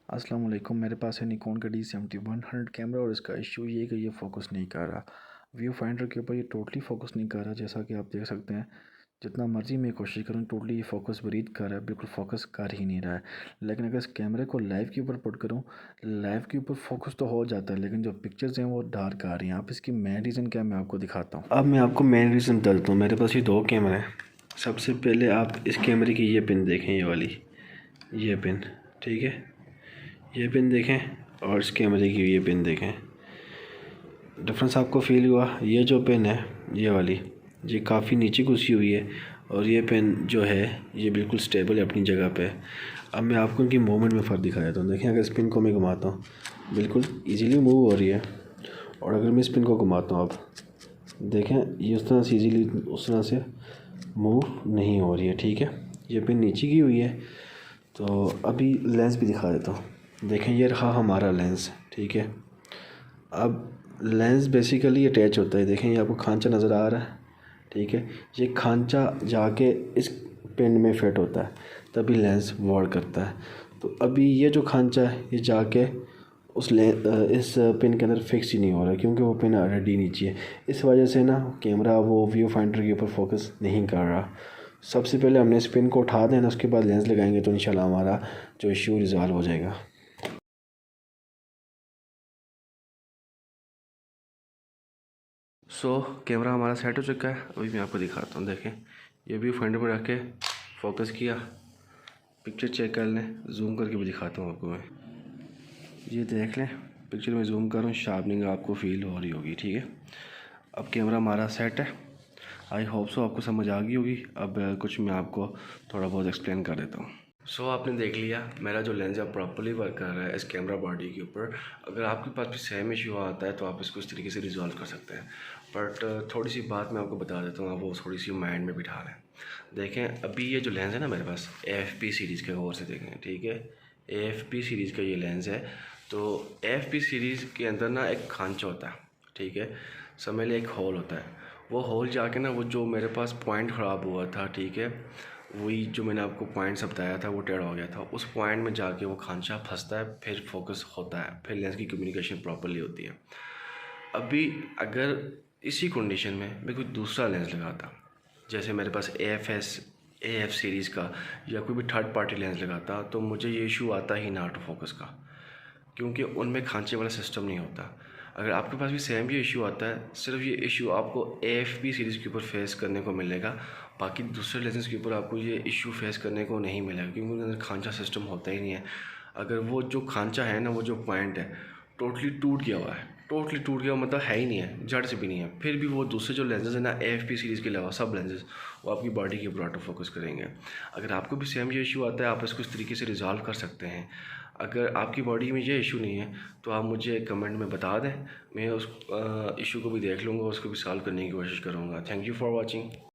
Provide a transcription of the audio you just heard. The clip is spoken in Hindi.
अस्सलाम वालेकुम। मेरे पास है निकॉन का D7100 कैमरा और इसका इशू ये है कि ये फ़ोकस नहीं कर रहा। व्यू फाइंडर के ऊपर ये टोटली फ़ोकस नहीं कर रहा। जैसा कि आप देख सकते हैं, जितना मर्ज़ी मैं कोशिश करूँ टोटली ये फ़ोकस ब्रीथ कर रहा है, बिल्कुल फ़ोकस कर ही नहीं रहा है। लेकिन अगर इस कैमरे को लाइव के ऊपर पुट करूँ, लाइव के ऊपर फ़ोकस तो हो जाता है, लेकिन जो पिक्चर्स हैं वो डार्क आ रही हैं। आप इसकी मेन रीज़न क्या है मैं आपको दिखाता हूँ। अब मैं आपको मेन रीज़न बताता हूँ। मेरे पास ये दो कैमरे हैं। सबसे पहले आप इस कैमरे की ये पिन देखें, ये वाली ये पिन, ठीक है, ये पिन देखें और इस कैमरे की ये पिन देखें। डिफरेंस आपको फील हुआ? ये जो पिन है ये वाली, ये काफ़ी नीचे घुसी हुई है और ये पिन जो है ये बिल्कुल स्टेबल है अपनी जगह पे। अब मैं आपको इनकी मूवमेंट में फ़र्क दिखा देता हूँ। देखें, अगर इस पिन को मैं घुमाता हूँ बिल्कुल ईजीली मूव हो रही है, और अगर मैं इस पिन को घुमाता हूँ, आप देखें ये उस तरह से ईजीली उस तरह से मूव नहीं हो रही है। ठीक है, ये पिन नीचे की हुई है। तो अभी लेंस भी दिखा देता हूँ। देखें, ये रहा हमारा लेंस, ठीक है। अब लेंस बेसिकली अटैच होता है। देखें, ये आपको खांचा नज़र आ रहा है, ठीक है। ये खांचा जाके इस पिन में फिट होता है, तभी लेंस वर्क करता है। तो अभी ये जो खांचा है ये जाके इस पिन के अंदर फिक्स ही नहीं हो रहा, क्योंकि वो पिन ऑलरेडी नीचे है। इस वजह से ना कैमरा वो व्यू फाइंडर के ऊपर फोकस नहीं कर रहा। सबसे पहले हमने इस पिन को उठा देना, उसके बाद लेंस लगाएंगे तो इंशाल्लाह हमारा जो इशू रिजॉल्व हो जाएगा। कैमरा हमारा सेट हो चुका है। अभी मैं आपको दिखाता हूँ। देखें, ये व्यू फाइंडर पर रख के फोकस किया, पिक्चर चेक कर लें, जूम करके भी दिखाता हूँ आपको मैं। ये देख लें, पिक्चर में जूम कर रहा हूँ, शार्पनिंग आपको फील हो रही होगी, ठीक है। अब कैमरा हमारा सेट है। आई होप सो आपको समझ आ गई होगी। अब कुछ मैं आपको थोड़ा बहुत एक्सप्लेन कर देता हूँ। आपने देख लिया मेरा जो लेंस है प्रॉपर्ली वर्क कर रहा है इस कैमरा बॉडी के ऊपर। अगर आपके पास भी सेम इशू आता है तो आप इसको इस तरीके से रिजॉल्व कर सकते हैं। बट थोड़ी सी बात मैं आपको बता देता हूँ, आप वो थोड़ी सी माइंड में बिठा लें। देखें, अभी ये जो लेंस है ना मेरे पास AFP सीरीज़ के, गौर से देखें, ठीक है। AFP सीरीज़ का ये लेंस है। तो AFP सीरीज़ के अंदर ना एक खांचा होता है, ठीक है, समझ लिया, एक होल होता है। वो होल जाके ना वो जो मेरे पास पॉइंट ख़राब हुआ था, ठीक है, वही जो मैंने आपको पॉइंट्स बताया था वो टेढ़ा हो गया था, उस पॉइंट में जाके वो खांचा फंसता है, फिर फोकस होता है, फिर लेंस की कम्युनिकेशन प्रॉपर्ली होती है। अभी अगर इसी कंडीशन में मैं कोई दूसरा लेंस लगाता, जैसे मेरे पास AF सीरीज़ का या कोई भी थर्ड पार्टी लेंस लगाता, तो मुझे ये इशू आता ही ना ऑटो फोकस का, क्योंकि उनमें खांचे वाला सिस्टम नहीं होता। अगर आपके पास भी सेम ये इशू आता है, सिर्फ ये इशू आपको AFP सीरीज़ के ऊपर फेस करने को मिलेगा, बाकी दूसरे लेंसेज के ऊपर आपको ये इशू फेस करने को नहीं मिलेगा, क्योंकि उनके अंदर खांचा सिस्टम होता ही नहीं है। अगर वो जो खांचा है ना, वो जो पॉइंट है टोटली टूट गया हुआ है, टोटली टूट गया मतलब है ही नहीं है, जड़ से भी नहीं है, फिर भी वो दूसरे जो लेंसेज है ना AFP सीरीज़ के अलावा सब लेंसेज वो आपकी बॉडी के ऊपर ऑटो फोकस करेंगे। अगर आपको भी सेम ये इशू आता है, आप इसको इस तरीके से रिजॉल्व कर सकते हैं। अगर आपकी बॉडी में ये इशू नहीं है तो आप मुझे कमेंट में बता दें, मैं उस इशू को भी देख लूँगा, उसको भी सॉल्व करने की कोशिश करूँगा। Thank you for watching.